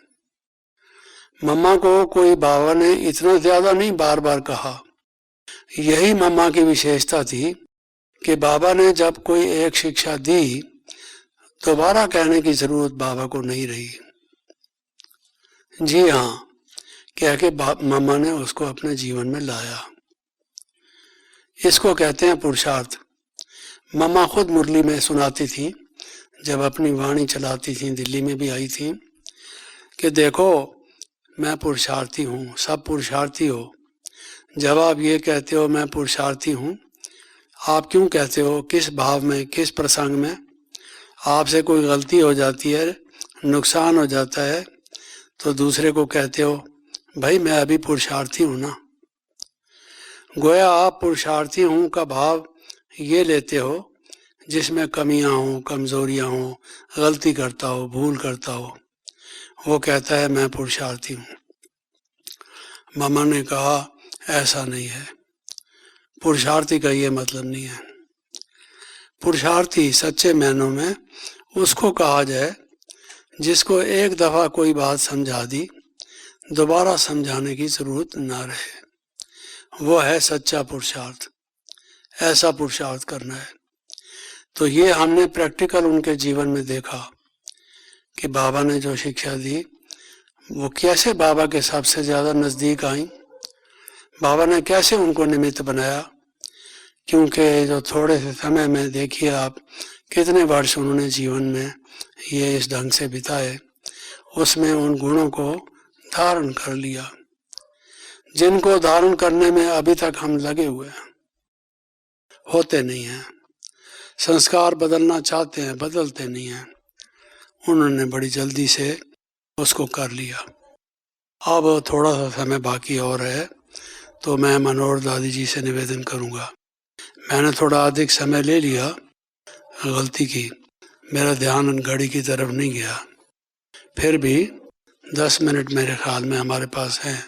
मम्मा को कोई बाबा ने इतना ज्यादा नहीं बार बार कहा। यही मम्मा की विशेषता थी कि बाबा ने जब कोई एक शिक्षा दी दोबारा कहने की जरूरत बाबा को नहीं रही। जी हाँ कह के मामा ने उसको अपने जीवन में लाया। इसको कहते हैं पुरुषार्थ। मामा खुद मुरली में सुनाती थी, जब अपनी वाणी चलाती थी, दिल्ली में भी आई थी, कि देखो मैं पुरुषार्थी हूँ, सब पुरुषार्थी हो। जब आप ये कहते हो मैं पुरुषार्थी हूँ, आप क्यों कहते हो, किस भाव में, किस प्रसंग में आपसे कोई गलती हो जाती है, नुकसान हो जाता है, तो दूसरे को कहते हो भाई मैं अभी पुरुषार्थी हूँ ना। गोया आप पुरुषार्थी हूँ का भाव ये लेते हो जिसमें कमियां हो, कमजोरियां हो, गलती करता हो, भूल करता हो, वो कहता है मैं पुरुषार्थी हूँ। मामा ने कहा ऐसा नहीं है, पुरुषार्थी का ये मतलब नहीं है। पुरुषार्थी सच्चे मायनों में उसको कहा जाए जिसको एक दफा कोई बात समझा दी, दोबारा समझाने की जरूरत ना रहे, वो है सच्चा पुरुषार्थ। ऐसा पुरुषार्थ करना है। तो ये हमने प्रैक्टिकल उनके जीवन में देखा कि बाबा ने जो शिक्षा दी वो कैसे बाबा के सबसे ज्यादा नजदीक आई, बाबा ने कैसे उनको निमित्त बनाया। क्योंकि जो थोड़े से समय में देखिए आप कितने वर्ष उन्होंने जीवन में ये इस ढंग से बिताए, उसमें उन गुणों को धारण कर लिया जिनको धारण करने में अभी तक हम लगे हुए हैं, होते नहीं हैं। संस्कार बदलना चाहते हैं, बदलते नहीं हैं। उन्होंने बड़ी जल्दी से उसको कर लिया। अब थोड़ा सा समय बाकी और है, तो मैं मनोहर दादी जी से निवेदन करूंगा। मैंने थोड़ा अधिक समय ले लिया, गलती की, मेरा ध्यान घड़ी की तरफ नहीं गया। फिर भी 10 मिनट मेरे ख्याल में हमारे पास हैं,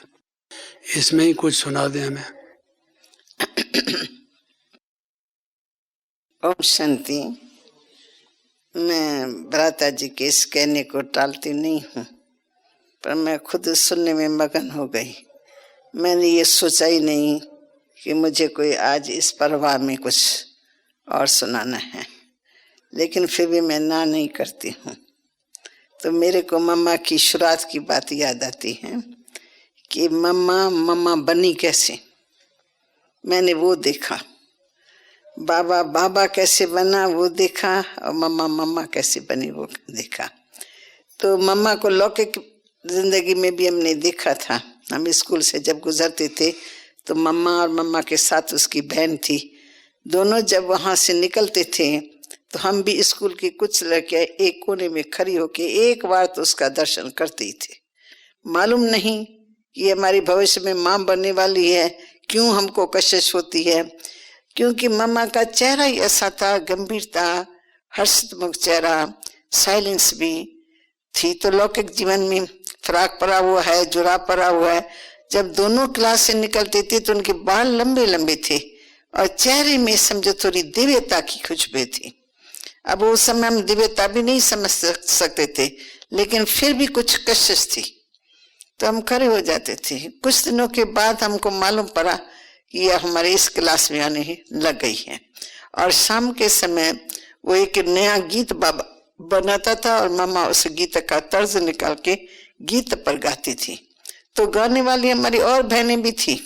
इसमें ही कुछ सुना दें हमें। ओम शांति। मैं भ्राता जी के इस कहने को टालती नहीं हूँ, पर मैं खुद सुनने में मगन हो गई। मैंने ये सोचा ही नहीं कि मुझे कोई आज इस परवाह में कुछ और सुनाना है, लेकिन फिर भी मैं ना नहीं करती हूँ। तो मेरे को मम्मा की शुरुआत की बात याद आती है कि मम्मा बनी कैसे, मैंने वो देखा। बाबा बाबा कैसे बना वो देखा, और मम्मा कैसे बनी वो देखा। तो मम्मा को लौकिक जिंदगी में भी हमने देखा था। हम स्कूल से जब गुजरते थे तो मम्मा और मम्मा के साथ उसकी बहन थी, दोनों जब वहाँ से निकलते थे तो हम भी स्कूल की कुछ लड़कियां एक कोने में खड़ी होके एक बार तो उसका दर्शन करते ही थे। मालूम नहीं कि हमारी भविष्य में माँ बनने वाली है, क्यों हमको कशिश होती है, क्योंकि मम्मा का चेहरा ही ऐसा था, गंभीरता, हर्षमुख चेहरा, साइलेंस भी थी। तो लौकिक जीवन में फ्राक परा हुआ है, जुराब परा हुआ है। जब दोनों क्लास से निकलते थे तो उनके बाल लंबे लंबे थे और चेहरे में समझो थोड़ी दिव्यता की खुशबू थी। अब उस समय हम दिव्यता भी नहीं समझ सकते थे, लेकिन फिर भी कुछ कशिश थी, तो हम खड़े हो जाते थे। कुछ दिनों के बाद हमको मालूम पड़ा कि यह हमारे इस क्लास में आने लग गई है। और शाम के समय वो एक नया गीत बाबा बनाता था और मम्मा उस गीत का तर्ज निकाल के गीत पर गाती थी। तो गाने वाली हमारी और बहनें भी थी,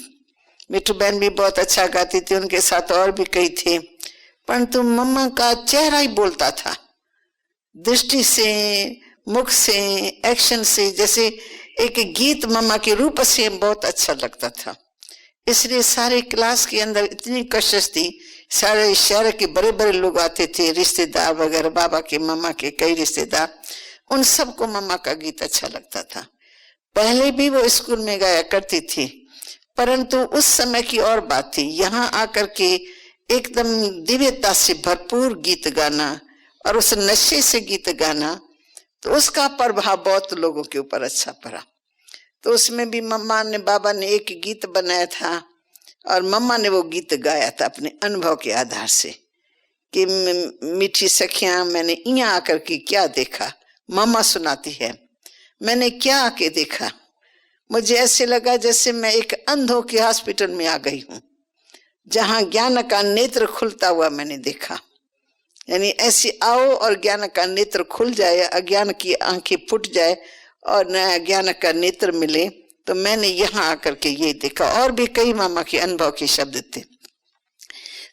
मिठू बहन भी बहुत अच्छा गाती थी, उनके साथ और भी कई थे, परंतु मम्मा का चेहरा ही बोलता था, दृष्टि से, मुख से, एक्शन से, जैसे एक गीत मम्मा के रूप से बहुत अच्छा लगता था। इसलिए सारे क्लास के अंदर इतनी कशिश थी, सारे शहर के बड़े बड़े लोग आते थे, रिश्तेदार वगैरह, बाबा के मम्मा के कई रिश्तेदार, उन सबको मम्मा का गीत अच्छा लगता था। पहले भी वो स्कूल में गाया करती थी, परंतु उस समय की और बात थी। यहाँ आकर के एकदम दिव्यता से भरपूर गीत गाना और उस नशे से गीत गाना, तो उसका प्रभाव बहुत लोगों के ऊपर अच्छा पड़ा। तो उसमें भी मम्मा ने, बाबा ने एक गीत बनाया था और मम्मा ने वो गीत गाया था अपने अनुभव के आधार से कि मीठी सखियां मैंने यहाँ आकर के क्या देखा। मम्मा सुनाती है, मैंने क्या आके देखा, मुझे ऐसे लगा जैसे मैं एक अंधों के हॉस्पिटल में आ गई हूँ, जहाँ ज्ञान का नेत्र खुलता हुआ मैंने देखा। यानी ऐसी आओ और ज्ञान का नेत्र खुल जाए, अज्ञान की आंखें फूट जाए और नया ज्ञान का नेत्र मिले। तो मैंने यहाँ आकर के ये देखा, और भी कई मामा के अनुभव के शब्द थे।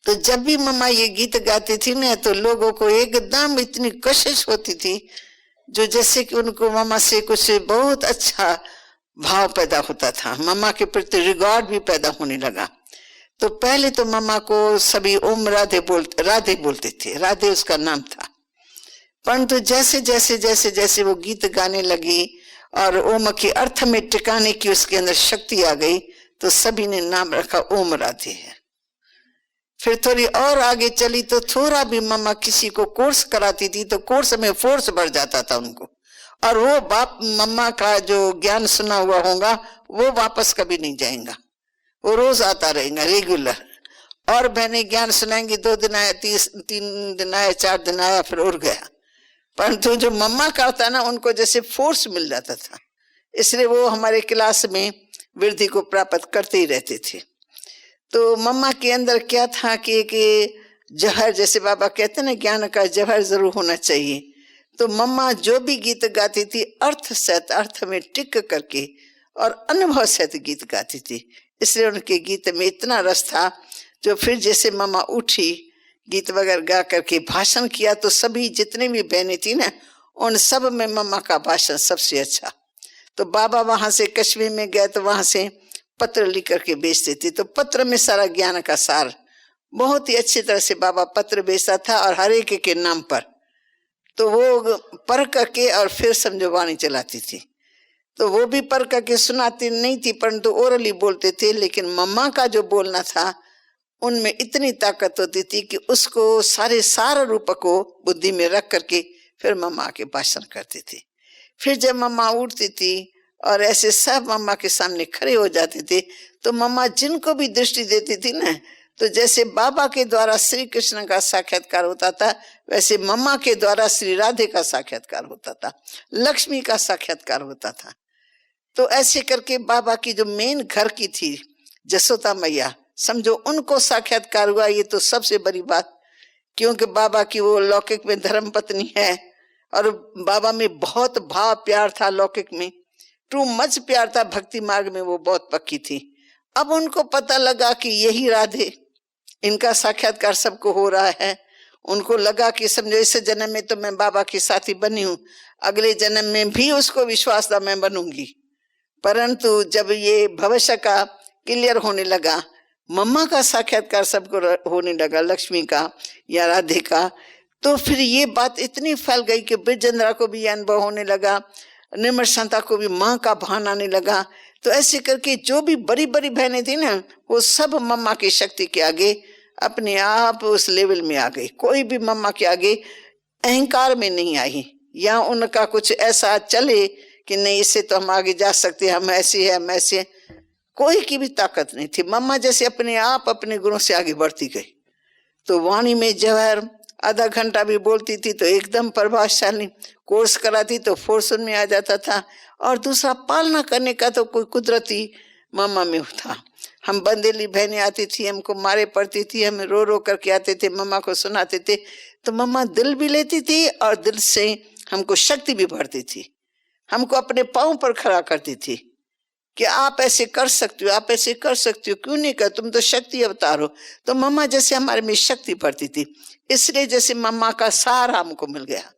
तो जब भी मामा ये गीत गाती थी ना, तो लोगों को एकदम इतनी कशिश होती थी, जो जैसे कि उनको मामा से कुछ बहुत अच्छा भाव पैदा होता था, मामा के प्रति रिगार्ड भी पैदा होने लगा। तो पहले तो मामा को सभी ओम राधे बोलते थे, राधे उसका नाम था। परंतु जैसे जैसे जैसे जैसे वो गीत गाने लगी और ओम के अर्थ में टिकाने की उसके अंदर शक्ति आ गई, तो सभी ने नाम रखा ओम राधे है। फिर थोड़ी और आगे चली तो थोड़ा भी मामा किसी को कोर्स कराती थी तो कोर्स में फोर्स बढ़ जाता था उनको, और वो बाप मम्मा का जो ज्ञान सुना हुआ होगा वो वापस कभी नहीं जाएगा, वो रोज आता रहेगा रेगुलर। और बहने ज्ञान सुनाएंगी, 2 दिन आया, 3 दिन आया, 4 दिन आया, फिर उड़ गया। परंतु जो मम्मा का होता ना, उनको जैसे फोर्स मिल जाता था, इसलिए वो हमारे क्लास में वृद्धि को प्राप्त करते ही रहते थे। तो मम्मा के अंदर क्या था कि जहर, जैसे बाबा कहते ना ज्ञान का जहर जरूर होना चाहिए। तो मम्मा जो भी गीत गाती थी अर्थ सहित, अर्थ में टिक करके और अनुभव सहित गीत गाती थी, इसलिए उनके गीत में इतना रस था। जो फिर जैसे मम्मा उठी, गीत वगैरह गा करके भाषण किया, तो सभी जितने भी बहनें थी ना, उन सब में मम्मा का भाषण सबसे अच्छा। तो बाबा वहां से कश्मीर में गए तो वहां से पत्र लिख करके बेचते थे, तो पत्र में सारा ज्ञान का सार बहुत ही अच्छी तरह से बाबा पत्र बेचता था, और हर एक के नाम पर। तो वो पढ़ करके और फिर समझो वाणी चलाती थी। तो वो भी पढ़ करके सुनाती नहीं थी, परंतु ओरली बोलते थे। लेकिन मम्मा का जो बोलना था उनमें इतनी ताकत होती थी कि उसको सार रूप को बुद्धि में रख करके फिर मम्मा के भाषण करते थे। फिर जब मम्मा उठती थी और ऐसे सब मम्मा के सामने खड़े हो जाते थे, तो मम्मा जिनको भी दृष्टि देती थी ना, तो जैसे बाबा के द्वारा श्री कृष्ण का साक्षात्कार होता था, वैसे मम्मा के द्वारा श्री राधे का साक्षात्कार होता था, लक्ष्मी का साक्षात्कार होता था। तो ऐसे करके बाबा की जो मेन घर की थी जसोदा मैया, समझो उनको साक्षात्कार हुआ, ये तो सबसे बड़ी बात। क्योंकि बाबा की वो लौकिक में धर्म पत्नी है, और बाबा में बहुत भाव प्यार था, लौकिक में टू मच प्यार था, भक्ति मार्ग में वो बहुत पक्की थी। अब उनको पता लगा कि यही राधे, इनका साक्षात्कार सबको हो रहा है। उनको लगा कि समझो इस जन्म में तो मैं बाबा की साथी बनी हूँ, अगले जन्म में भी उसको विश्वास था मैं बनूंगी। परंतु जब ये भविष्य का क्लियर होने लगा, मम्मा का साक्षात्कार सबको होने लगा, लक्ष्मी का या राधे का, तो फिर ये बात इतनी फैल गई कि ब्रजेंद्रा को भी अनुभव होने लगा, निर्मल शांता को भी माँ का भान आने लगा। तो ऐसे करके जो भी बड़ी बड़ी बहनें थी ना, वो सब मम्मा की शक्ति के आगे अपने आप उस लेवल में आ गई। कोई भी मम्मा के आगे अहंकार में नहीं आई, या उनका कुछ ऐसा चले कि नहीं इससे तो हम आगे जा सकते हैं, हम ऐसे हैं, हम ऐसे, कोई की भी ताकत नहीं थी। मम्मा जैसे अपने आप अपने गुणों से आगे बढ़ती गई। तो वाणी में जवाहर आधा घंटा भी बोलती थी तो एकदम प्रभावशाली, कोर्स कराती तो फोर्स में आ जाता था। और दूसरा पालना करने का तो कोई कुदरती मम्मा में था। हम बंदेली बहनें आती थी, हमको मारे पड़ती थी, हम रो रो करके आते थे, मम्मा को सुनाते थे, तो मम्मा दिल भी लेती थी और दिल से हमको शक्ति भी भरती थी, हमको अपने पाँव पर खड़ा करती थी कि आप ऐसे कर सकते हो, आप ऐसे कर सकते हो, क्यों नहीं कर, तुम तो शक्ति अवतार हो। तो मम्मा जैसे हमारे में शक्ति भरती थी, इसलिए जैसे मम्मा का सहारा हमको मिल गया,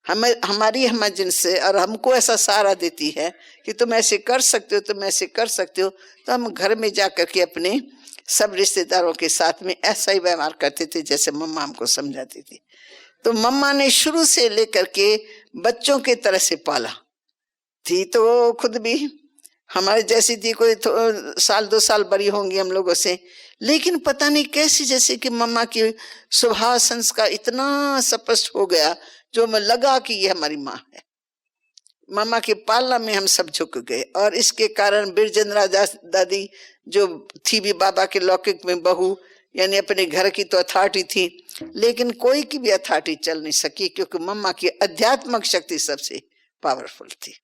हमारी जिनसे, और हमको ऐसा सहारा देती है कि तुम ऐसे कर सकते हो, तुम ऐसे कर सकते हो। तो हम घर में जा करके अपने सब रिश्तेदारों के साथ में ऐसा ही व्यवहार करते थे जैसे मम्मा हमको समझाती थी। तो मम्मा ने शुरू से लेकर के बच्चों के तरह से पाला थी। तो वो खुद भी हमारे जैसी थी, कोई 1-2 साल बड़ी होंगी हम लोगों से, लेकिन पता नहीं कैसी जैसे कि मम्मा की स्वभाव संस्कार इतना स्पष्ट हो गया, जो मैं लगा कि ये हमारी माँ है। मम्मा की पालना में हम सब झुक गए। और इसके कारण बिरजेंद्रा दादी जो थी भी बाबा के लौकिक में बहू, यानी अपने घर की तो अथॉरिटी थी, लेकिन कोई की भी अथॉरिटी चल नहीं सकी, क्योंकि मम्मा की आध्यात्मिक शक्ति सबसे पावरफुल थी।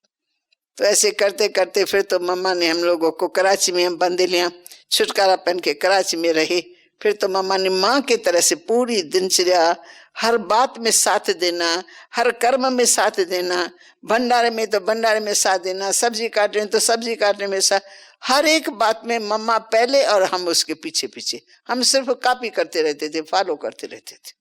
तो ऐसे करते करते फिर तो मम्मा ने हम लोगों को कराची में, हम बंदेलियां छुटकारा पहन के कराची में रहे फिर तो मम्मा ने माँ की तरह से पूरी दिनचर्या, हर बात में साथ देना, हर कर्म में साथ देना, भंडारे में तो भंडारे में साथ देना, सब्जी काटने में तो सब्जी काटने में साथ, हर एक बात में मम्मा पहले और हम उसके पीछे पीछे। हम सिर्फ कॉपी करते रहते थे, फॉलो करते रहते थे।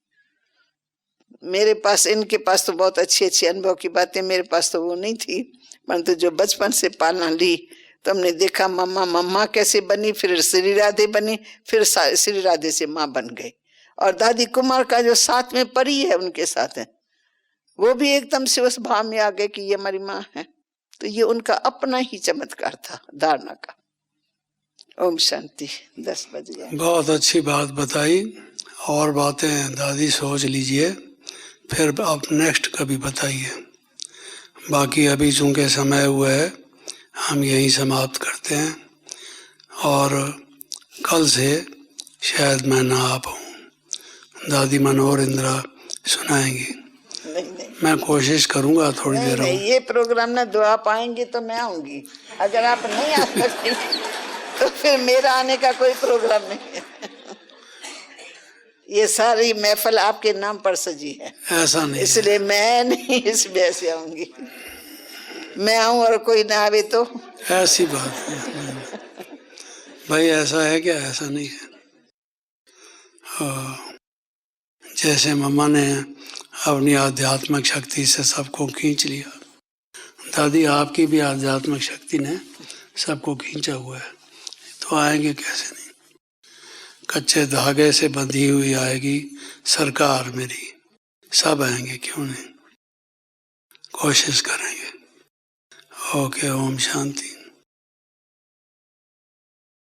मेरे पास, इनके पास तो बहुत अच्छी अच्छी अनुभव की बातें, मेरे पास तो वो नहीं थी, परंतु जो बचपन से पालना ली तो हमने देखा मम्मा कैसे बनी, फिर श्री राधे बनी, फिर श्री राधे से माँ बन गई। और दादी कुमार का जो साथ में परी है उनके साथ है, वो भी एकदम से उस भाव में आ गए कि ये हमारी माँ है। तो ये उनका अपना ही चमत्कार था धारणा का। ओम शांति। 10 बज गए। बहुत अच्छी बात बताई, और बातें दादी सोच लीजिए, फिर आप नेक्स्ट कभी बताइए। बाकी अभी चूँकि समय हुआ है, हम यहीं समाप्त करते हैं, और कल से शायद मैं ना आ पाऊँ। दादी मनोहर इंदिरा सुनाएंगी। नहीं, मैं कोशिश करूँगा थोड़ी देर। नहीं, ये प्रोग्राम ना दो आप आएंगे तो मैं आऊंगी, अगर आप नहीं आ सकते तो फिर मेरा आने का कोई प्रोग्राम नहीं है। ये सारी महफिल आपके नाम पर सजी है, ऐसा नहीं, इसलिए मैं नहीं इस वजह से आऊंगी। मैं आऊं और कोई ना आवे तो ऐसी बात नहीं भाई, ऐसा है क्या? ऐसा नहीं है। जैसे मम्मा ने अपनी आध्यात्मिक शक्ति से सबको खींच लिया, दादी आपकी भी आध्यात्मिक शक्ति ने सबको खींचा हुआ है, तो आएंगे कैसे नहीं। कच्चे धागे से बंधी हुई आएगी सरकार मेरी, सब आएंगे, क्यों नहीं, कोशिश करेंगे। ओके, ओम शांति।